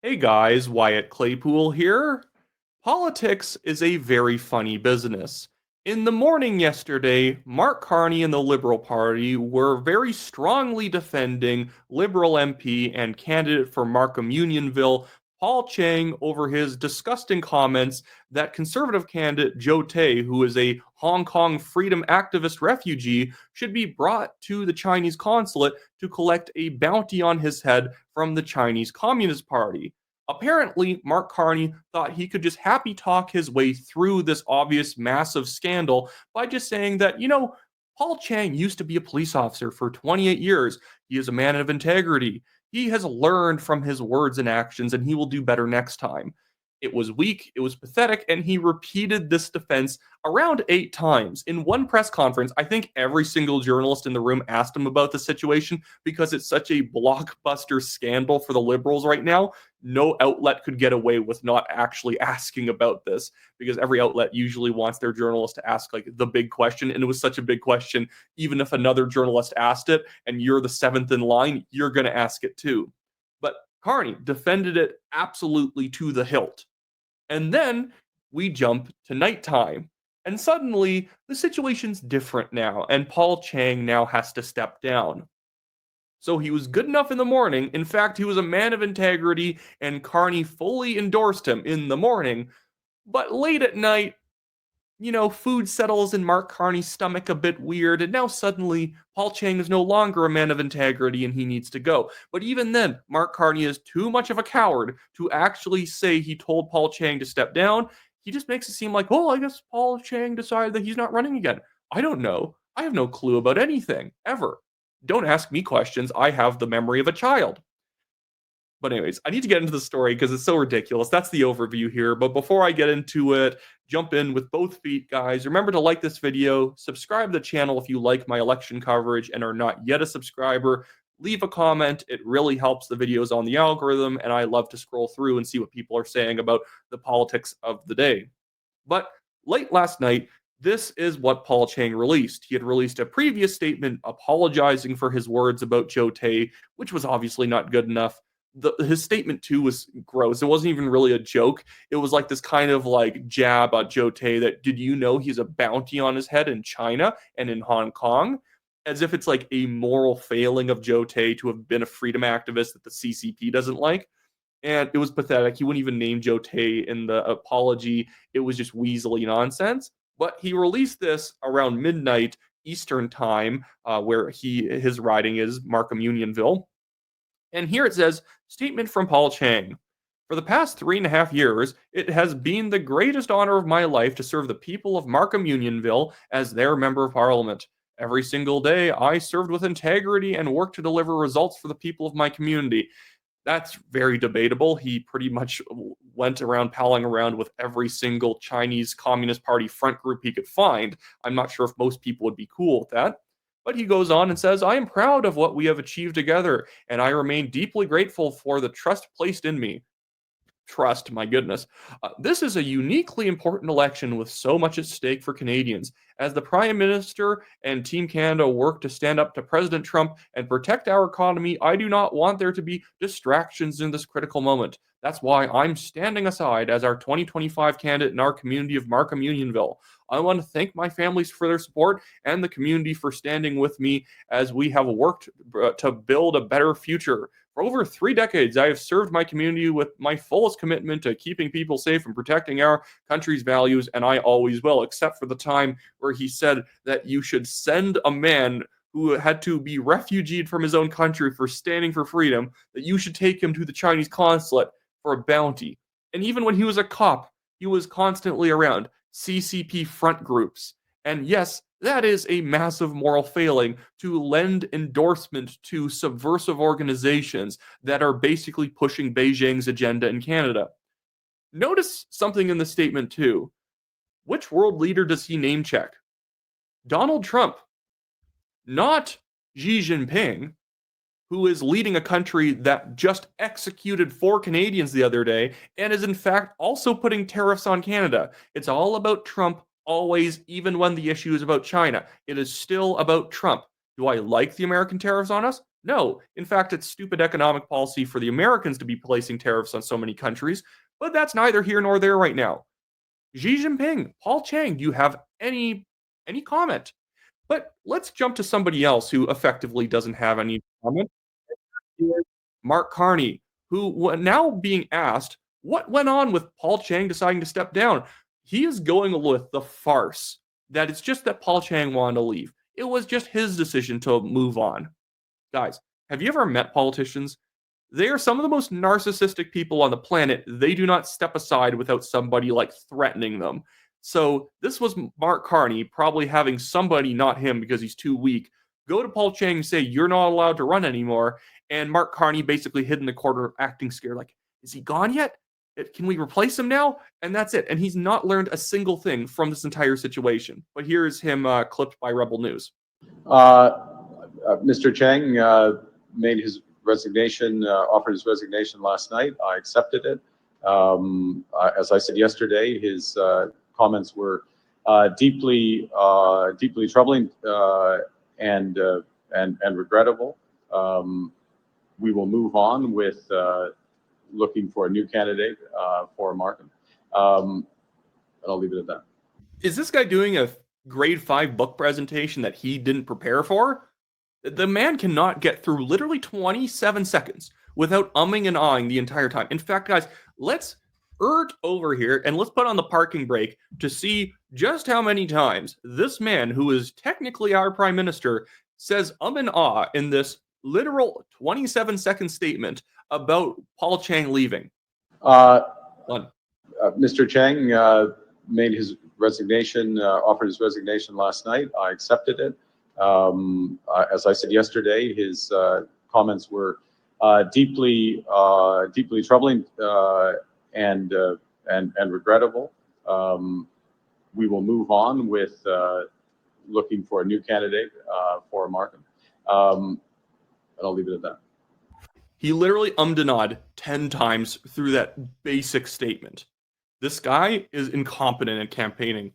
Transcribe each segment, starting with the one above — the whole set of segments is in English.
Hey guys, Wyatt Claypool here. Politics is a very funny business. In the morning yesterday, Mark Carney and the Liberal Party were very strongly defending Liberal MP and candidate for Markham Unionville, Paul Chang, over his disgusting comments that conservative candidate Joe Tay, who is a Hong Kong freedom activist refugee, should be brought to the Chinese consulate to collect a bounty on his head from the Chinese Communist Party. Apparently, Mark Carney thought he could just happy talk his way through this obvious massive scandal by just saying that, Paul Chang used to be a police officer for 28 years. He is a man of integrity. He has learned from his words and actions, and he will do better next time. It was weak, it was pathetic, and he repeated this defense around 8 times. In one press conference, I think every single journalist in the room asked him about the situation because it's such a blockbuster scandal for the Liberals right now. No outlet could get away with not actually asking about this because every outlet usually wants their journalist to ask like the big question. And it was such a big question, even if another journalist asked it and you're the seventh in line, you're going to ask it too. But Carney defended it absolutely to the hilt. And then we jump to nighttime. And suddenly the situation's different now, and Paul Chang now has to step down. So he was good enough in the morning. In fact, he was a man of integrity, and Carney fully endorsed him in the morning. But late at night, food settles in Mark Carney's stomach a bit weird, and now suddenly Paul Chang is no longer a man of integrity and he needs to go. But even then, Mark Carney is too much of a coward to actually say he told Paul Chang to step down. He just makes it seem like, oh, I guess Paul Chang decided that he's not running again. I don't know. I have no clue about anything, ever. Don't ask me questions. I have the memory of a child. But anyways, I need to get into the story because it's so ridiculous. That's the overview here. But before I get into it, jump in with both feet, guys. Remember to like this video, subscribe to the channel if you like my election coverage and are not yet a subscriber. Leave a comment. It really helps the videos on the algorithm, and I love to scroll through and see what people are saying about the politics of the day. But late last night, this is what Paul Chang released. He had released a previous statement apologizing for his words about Joe Tay, which was obviously not good enough. His statement too was gross. It wasn't even really a joke. It was like this kind of like jab at Joe Tay that, did you know he's a bounty on his head in China and in Hong Kong? As if it's like a moral failing of Joe Tay to have been a freedom activist that the CCP doesn't like. And it was pathetic. He wouldn't even name Joe Tay in the apology. It was just weaselly nonsense. But he released this around midnight Eastern time, where his riding is Markham Unionville. And here it says, statement from Paul Chang. For the past 3.5 years, it has been the greatest honor of my life to serve the people of Markham Unionville as their member of parliament. Every single day, I served with integrity and worked to deliver results for the people of my community. That's very debatable. He pretty much went around palling around with every single Chinese Communist Party front group he could find. I'm not sure if most people would be cool with that. But he goes on and says, I am proud of what we have achieved together, and I remain deeply grateful for the trust placed in me. Trust, my goodness. This is a uniquely important election with so much at stake for Canadians. As the Prime Minister and Team Canada work to stand up to President Trump and protect our economy, I do not want there to be distractions in this critical moment. That's why I'm standing aside as our 2025 candidate in our community of Markham Unionville. I want to thank my families for their support and the community for standing with me as we have worked to build a better future. For over 3 decades, I have served my community with my fullest commitment to keeping people safe and protecting our country's values, and I always will, except for the time where he said that you should send a man who had to be refugeed from his own country for standing for freedom, that you should take him to the Chinese consulate for a bounty. And even when he was a cop, he was constantly around CCP front groups. And yes, that is a massive moral failing to lend endorsement to subversive organizations that are basically pushing Beijing's agenda in Canada. Notice something in the statement, too. Which world leader does he name check? Donald Trump, not Xi Jinping, who is leading a country that just executed 4 Canadians the other day and is in fact also putting tariffs on Canada. It's all about Trump always, even when the issue is about China. It is still about Trump. Do I like the American tariffs on us? No, in fact, it's stupid economic policy for the Americans to be placing tariffs on so many countries, but that's neither here nor there right now. Xi Jinping, Paul Chang, do you have any comment? But let's jump to somebody else who effectively doesn't have any comment. Mark Carney, who now being asked what went on with Paul Chang deciding to step down. He is going with the farce that it's just that Paul Chang wanted to leave. It was just his decision to move on. Guys, have you ever met politicians? They are some of the most narcissistic people on the planet. They do not step aside without somebody like threatening them. So this was Mark Carney probably having somebody, not him because he's too weak, go to Paul Chang and say, "You're not allowed to run anymore." And Mark Carney basically hid in the corner acting scared, like, "Is he gone yet? Can we replace him now?" And that's it. And he's not learned a single thing from this entire situation. But here's him clipped by Rebel News. Mr. Chang made his resignation, offered his resignation last night. I accepted it. As I said yesterday, his comments were deeply troubling and regrettable. We will move on with looking for a new candidate for Markham. And I'll leave it at that. Is this guy doing a grade 5 book presentation that he didn't prepare for? The man cannot get through literally 27 seconds without umming and ahhing the entire time. In fact, guys, let's over here and let's put on the parking brake to see just how many times this man, who is technically our prime minister, says and ah in this literal 27-second statement about Paul Chang leaving. Mr. Chang made his resignation, offered his resignation last night. I accepted it. As I said yesterday, his comments were deeply troubling and regrettable. We will move on with looking for a new candidate for Markham. And I'll leave it at that. He literally and ahhed 10 times through that basic statement. This guy is incompetent at campaigning.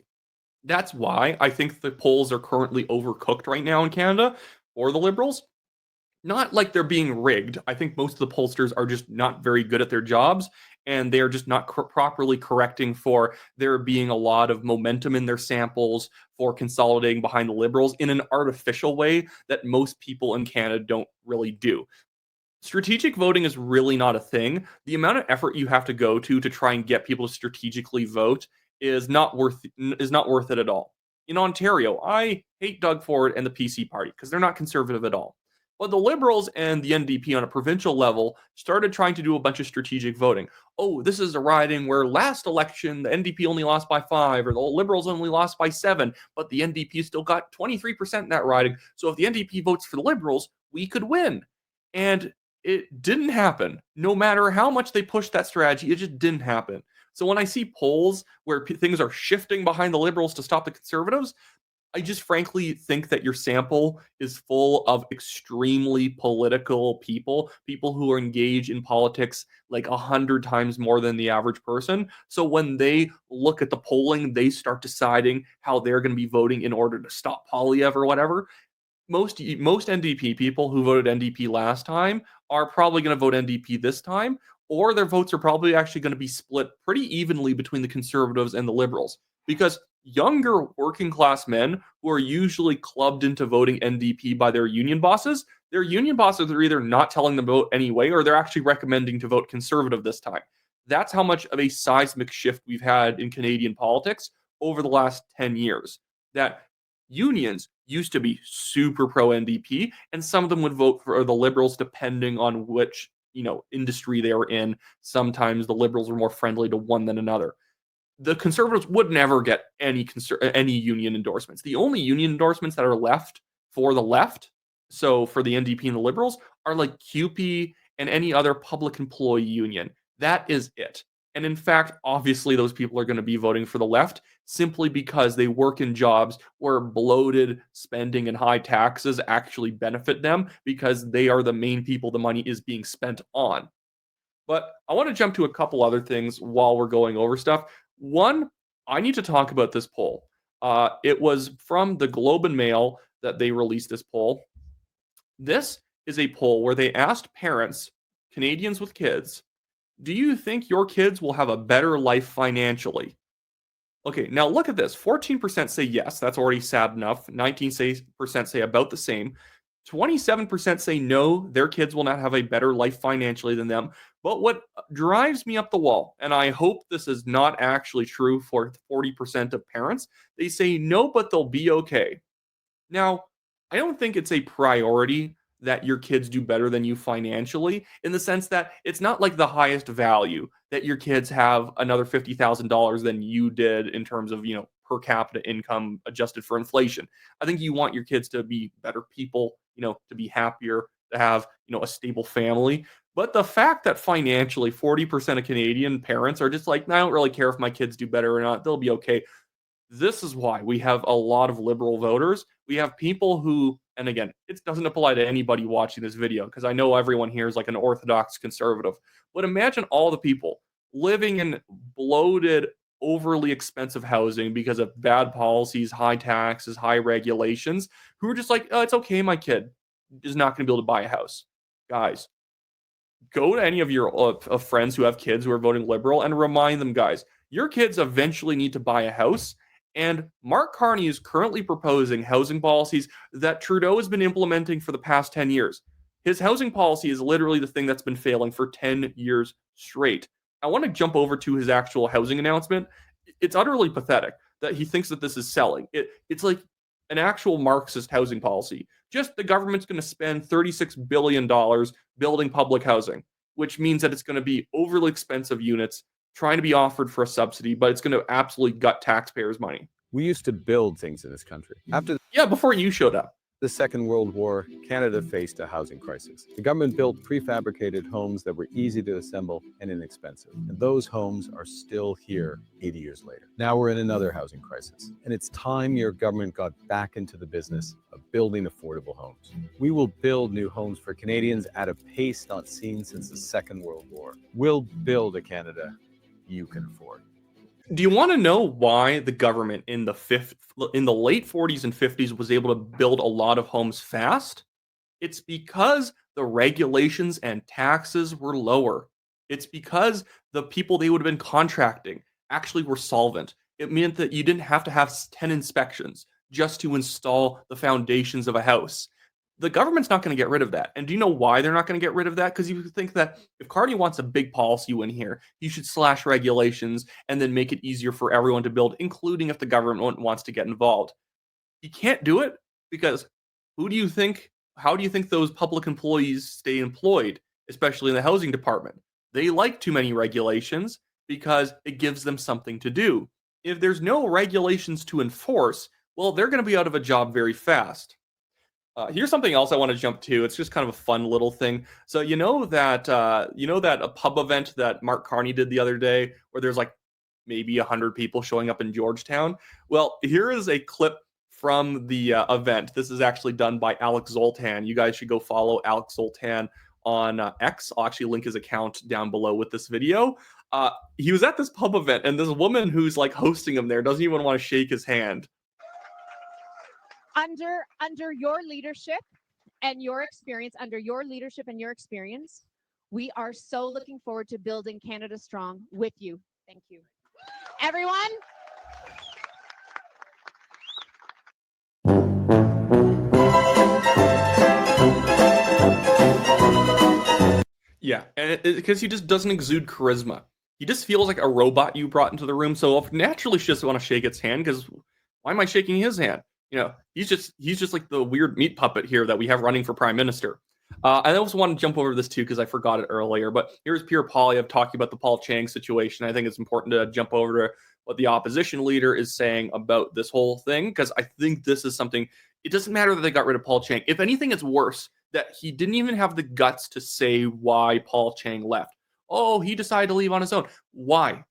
That's why I think the polls are currently overcooked right now in Canada for the Liberals. Not like they're being rigged. I think most of the pollsters are just not very good at their jobs, and they're just not properly correcting for there being a lot of momentum in their samples for consolidating behind the Liberals in an artificial way that most people in Canada don't really do. Strategic voting is really not a thing. The amount of effort you have to go to try and get people to strategically vote is not worth it at all. In Ontario, I hate Doug Ford and the PC party because they're not conservative at all. But the Liberals and the NDP on a provincial level started trying to do a bunch of strategic voting. Oh, this is a riding where last election the NDP only lost by 5, or the Liberals only lost by 7, but the NDP still got 23% in that riding. So if the NDP votes for the Liberals, we could win. And it didn't happen. No matter how much they pushed that strategy, it just didn't happen. So when I see polls where things are shifting behind the Liberals to stop the Conservatives, I just frankly think that your sample is full of extremely political people who are engaged in politics like 100 times more than the average person. So when they look at the polling, they start deciding how they're going to be voting in order to stop Poilievre or whatever. Most NDP people who voted NDP last time are probably going to vote NDP this time, or their votes are probably actually going to be split pretty evenly between the Conservatives and the Liberals, because younger working class men who are usually clubbed into voting NDP by their union bosses are either not telling them to vote anyway, or they're actually recommending to vote Conservative this time. That's how much of a seismic shift we've had in Canadian politics over the last 10 years. That unions used to be super pro NDP, and some of them would vote for the Liberals depending on which industry they were in. Sometimes the Liberals were more friendly to one than another. The Conservatives would never get any union endorsements. The only union endorsements that are left for the left, so for the NDP and the Liberals, are like CUPE and any other public employee union. That is it. And in fact, obviously, those people are going to be voting for the left simply because they work in jobs where bloated spending and high taxes actually benefit them, because they are the main people the money is being spent on. But I want to jump to a couple other things while we're going over stuff. One, I need to talk about this poll. It was from the Globe and Mail that they released this poll. This is a poll where they asked parents, Canadians with kids, do you think your kids will have a better life financially? Okay, now look at this. 14% say yes, that's already sad enough. 19% say about the same. 27% say no, their kids will not have a better life financially than them. But what drives me up the wall, and I hope this is not actually true for 40% of parents, they say no, but they'll be okay. Now, I don't think it's a priority that your kids do better than you financially, in the sense that it's not like the highest value that your kids have another $50,000 than you did in terms of, per capita income adjusted for inflation. I think you want your kids to be better people, to be happier, to have, a stable family. But the fact that financially 40% of Canadian parents are just like, I don't really care if my kids do better or not, they'll be okay. This is why we have a lot of liberal voters. We have people who, and again, it doesn't apply to anybody watching this video because I know everyone here is like an orthodox conservative. But imagine all the people living in bloated, overly expensive housing because of bad policies, high taxes, high regulations, who are just like, oh, it's okay, my kid is not going to be able to buy a house. Guys, go to any of your friends who have kids who are voting liberal and remind them, guys, your kids eventually need to buy a house. And Mark Carney is currently proposing housing policies that Trudeau has been implementing for the past 10 years. His housing policy is literally the thing that's been failing for 10 years straight. I want to jump over to his actual housing announcement. It's utterly pathetic that he thinks that this is selling. It's like an actual Marxist housing policy. Just the government's going to spend $36 billion building public housing, which means that it's going to be overly expensive units trying to be offered for a subsidy, but it's going to absolutely gut taxpayers' money. We used to build things in this country. After before you showed up. the Second World War, Canada faced a housing crisis. The government built prefabricated homes that were easy to assemble and inexpensive. And those homes are still here 80 years later. Now we're in another housing crisis. And it's time your government got back into the business of building affordable homes. We will build new homes for Canadians at a pace not seen since the Second World War. We'll build a Canada you can afford. Do you want to know why the government in the late 40s and 50s was able to build a lot of homes fast? It's because the regulations and taxes were lower. It's because the people they would have been contracting actually were solvent. It meant that you didn't have to have 10 inspections just to install the foundations of a house. The government's not going to get rid of that. And do you know why they're not going to get rid of that? Because you think that if Carney wants a big policy win here, you should slash regulations and then make it easier for everyone to build, including if the government wants to get involved. You can't do it because how do you think those public employees stay employed, especially in the housing department? They like too many regulations because it gives them something to do. If there's no regulations to enforce, well, they're going to be out of a job very fast. Here's something else I want to jump to. It's just kind of a fun little thing. So that a pub event that Mark Carney did the other day, where there's like maybe 100 people showing up in Georgetown. Well, here is a clip from the event. This is actually done by Alex Zoltan. You guys should go follow Alex Zoltan on X. I'll actually link his account down below with this video. He was at this pub event, and this woman who's like hosting him there doesn't even want to shake his hand. Under your leadership and your experience, we are so looking forward to building Canada strong with you. Thank you. Everyone. Yeah, and because he just doesn't exude charisma. He just feels like a robot you brought into the room. So naturally, she doesn't want to shake its hand because why am I shaking his hand? He's just like the weird meat puppet here that we have running for prime minister. I also want to jump over this too because I forgot it earlier. But here's Pierre Poilievre talking about the Paul Chang situation. I think it's important to jump over to what the opposition leader is saying about this whole thing because I think this is something. It doesn't matter that they got rid of Paul Chang. If anything, it's worse that he didn't even have the guts to say why Paul Chang left. Oh, he decided to leave on his own. Why?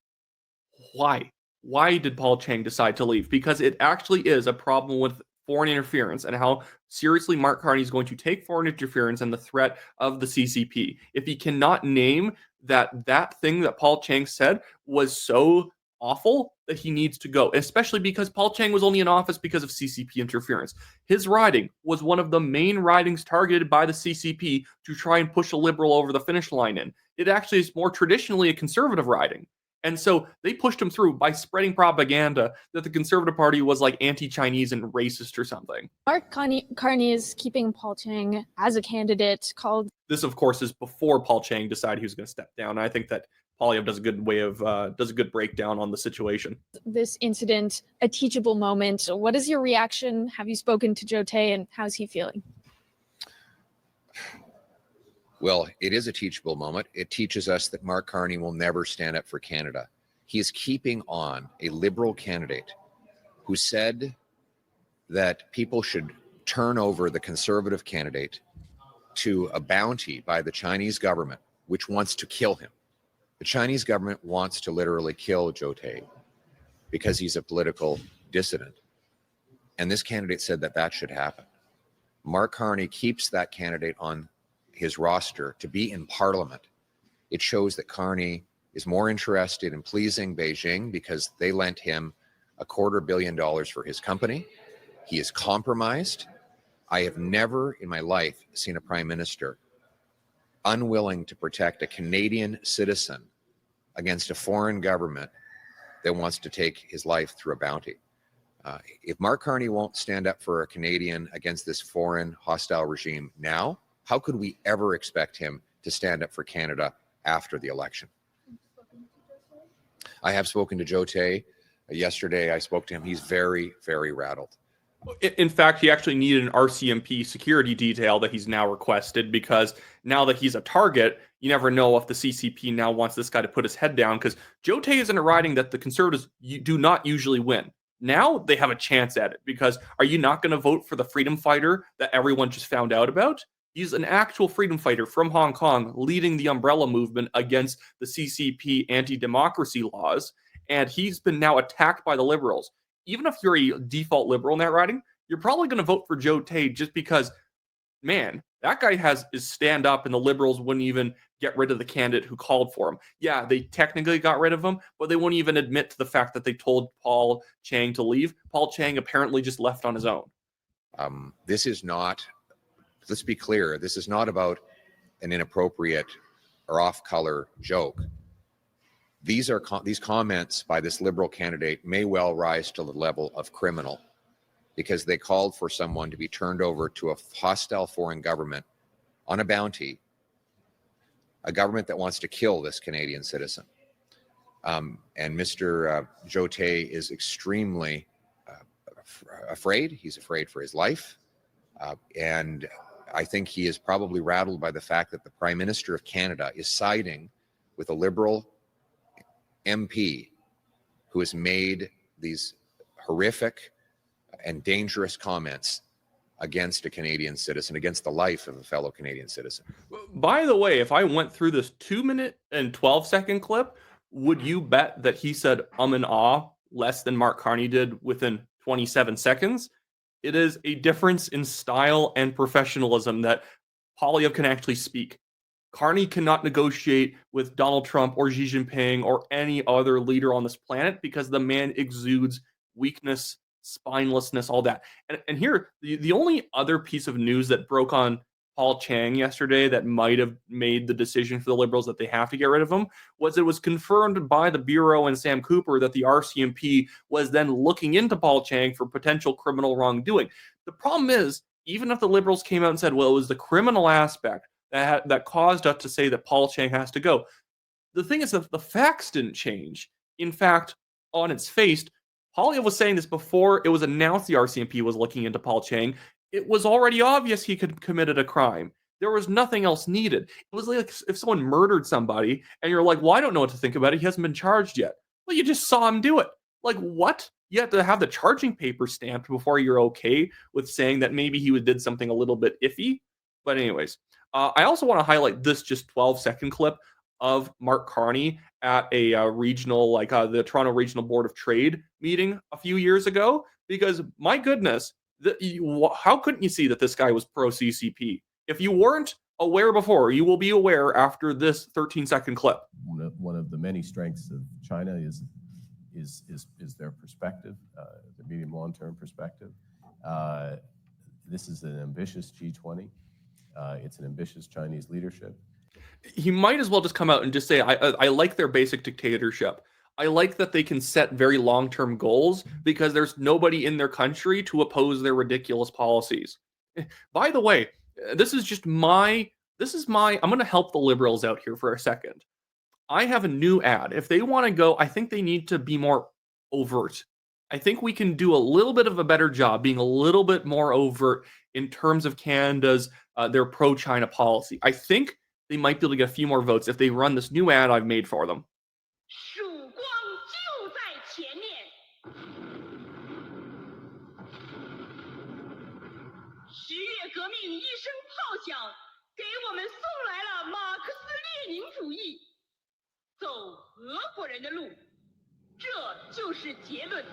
Why did Paul Chang decide to leave? Because it actually is a problem with foreign interference and how seriously Mark Carney is going to take foreign interference and the threat of the CCP. If he cannot name that thing that Paul Chang said was so awful that he needs to go, especially because Paul Chang was only in office because of CCP interference. His riding was one of the main ridings targeted by the CCP to try and push a Liberal over the finish line in. It actually is more traditionally a Conservative riding. And so they pushed him through by spreading propaganda that the Conservative Party was like anti-Chinese and racist or something. Mark Carney is keeping Paul Chang as a candidate called. This, of course, is before Paul Chang decided he was going to step down. I think that Poilievre does a good breakdown on the situation. This incident a teachable moment. What is your reaction? Have you spoken to Joe Tay, and how's he feeling? Well, it is a teachable moment. It teaches us that Mark Carney will never stand up for Canada. He is keeping on a Liberal candidate who said that people should turn over the Conservative candidate to a bounty by the Chinese government, which wants to kill him. The Chinese government wants to literally kill Joe Tay because he's a political dissident. And this candidate said that that should happen. Mark Carney keeps that candidate on his roster to be in Parliament. It shows that Carney is more interested in pleasing Beijing because they lent him $250 million for his company. He is compromised. I have never in my life seen a prime minister unwilling to protect a Canadian citizen against a foreign government that wants to take his life through a bounty. If Mark Carney won't stand up for a Canadian against this foreign hostile regime now, how could we ever expect him to stand up for Canada after the election? I have spoken to Joe Tay. Yesterday, I spoke to him. He's very, very rattled. In fact, he actually needed an RCMP security detail that he's now requested because now that he's a target, you never know if the CCP now wants this guy to put his head down because Joe Tay is in a riding that the Conservatives do not usually win. Now they have a chance at it because are you not going to vote for the freedom fighter that everyone just found out about? He's an actual freedom fighter from Hong Kong leading the umbrella movement against the CCP anti-democracy laws, and he's been now attacked by the Liberals. Even if you're a default Liberal in that riding, you're probably going to vote for Joe Tay just because, man, that guy is stand up and the Liberals wouldn't even get rid of the candidate who called for him. Yeah, they technically got rid of him, but they wouldn't even admit to the fact that they told Paul Chang to leave. Paul Chang apparently just left on his own. This is not, let's be clear, this is not about an inappropriate or off-color joke. These comments by this Liberal candidate may well rise to the level of criminal because they called for someone to be turned over to a hostile foreign government on a bounty, a government that wants to kill this Canadian citizen. And Mr. Joe Tay is extremely afraid. He's afraid for his life. And I think he is probably rattled by the fact that the Prime Minister of Canada is siding with a Liberal MP who has made these horrific and dangerous comments against a Canadian citizen, against the life of a fellow Canadian citizen. By the way, if I went through this 2-minute and 12-second clip, would you bet that he said and ah less than Mark Carney did within 27 seconds? It is a difference in style and professionalism that Poilievre can actually speak. Carney cannot negotiate with Donald Trump or Xi Jinping or any other leader on this planet because the man exudes weakness, spinelessness, all that. And here, the only other piece of news that broke on Paul Chang yesterday that might have made the decision for the Liberals that they have to get rid of him was it was confirmed by the Bureau and Sam Cooper that the RCMP was then looking into Paul Chang for potential criminal wrongdoing. The problem is, even if the Liberals came out and said, well, it was the criminal aspect that caused us to say that Paul Chang has to go. The thing is that the facts didn't change. In fact, on its face, Poilievre was saying this before it was announced the RCMP was looking into Paul Chang. It was already obvious he could committed a crime. There was nothing else needed. It was like if someone murdered somebody and you're like, well, I don't know what to think about it. He hasn't been charged yet. Well, you just saw him do it. Like, what? You have to have the charging paper stamped before you're okay with saying that maybe he did something a little bit iffy. But anyways, I also want to highlight this just 12-second clip of Mark Carney at a regional, like the Toronto Regional Board of Trade meeting a few years ago, because my goodness, how couldn't you see that this guy was pro-CCP? If you weren't aware before, you will be aware after this 13-second clip. One of the many strengths of China is their perspective, the medium long-term perspective. This is an ambitious G20. It's an ambitious Chinese leadership. He might as well just come out and just say, I like their basic dictatorship. I like that they can set very long-term goals because there's nobody in their country to oppose their ridiculous policies. By the way, I'm going to help the Liberals out here for a second. I have a new ad. If they want to go, I think they need to be more overt. I think we can do a little bit of a better job being a little bit more overt in terms of Canada's, their pro-China policy. I think they might be able to get a few more votes if they run this new ad I've made for them. 曙光就在前面。十月革命一声炮响，给我们送来了马克思列宁主义，走俄国人的路，这就是结论。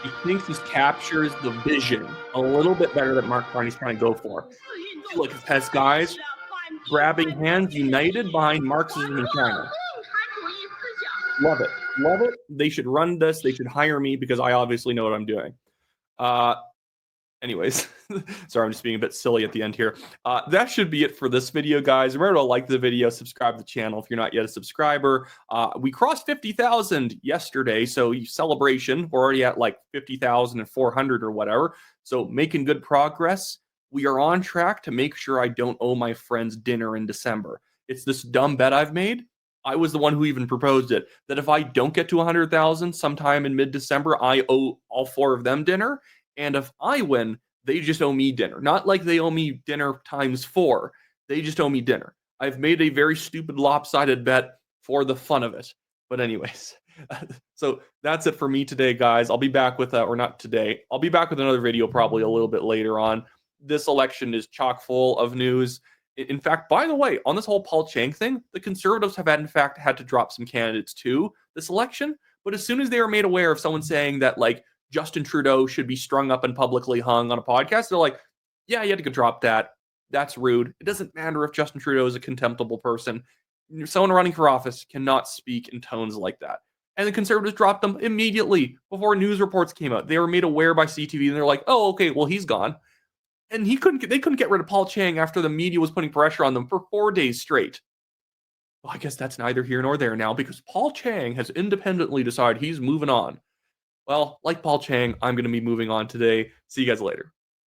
He thinks he captures the vision a little bit better that Mark Carney's trying to go for. Look, it has guys grabbing hands united behind Marxism in China. Love it. Love it. They should run this. They should hire me because I obviously know what I'm doing. Anyways, sorry, I'm just being a bit silly at the end here. That should be it for this video, guys. Remember to like the video, subscribe to the channel if you're not yet a subscriber. We crossed 50,000 yesterday, so celebration. We're already at like 50,400 or whatever. So making good progress. We are on track to make sure I don't owe my friends dinner in December. It's this dumb bet I've made. I was the one who even proposed it, that if I don't get to 100,000 sometime in mid-December, I owe all 4 of them dinner. And if I win, they just owe me dinner. Not like they owe me dinner times 4. They just owe me dinner. I've made a very stupid lopsided bet for the fun of it. But anyways, so that's it for me today, guys. I'll be back with, or not today, I'll be back with another video probably a little bit later on. This election is chock full of news. In fact, by the way, on this whole Paul Chang thing, the Conservatives have in fact had to drop some candidates too this election. But as soon as they were made aware of someone saying that, like, Justin Trudeau should be strung up and publicly hung on a podcast, they're like, yeah, you had to go drop that. That's rude. It doesn't matter if Justin Trudeau is a contemptible person. Someone running for office cannot speak in tones like that. And the Conservatives dropped them immediately before news reports came out. They were made aware by CTV, and they're like, oh, okay, well, he's gone. And they couldn't get rid of Paul Chang after the media was putting pressure on them for 4 days straight. Well, I guess that's neither here nor there now, because Paul Chang has independently decided he's moving on. Well, like Paul Chang, I'm going to be moving on today. See you guys later.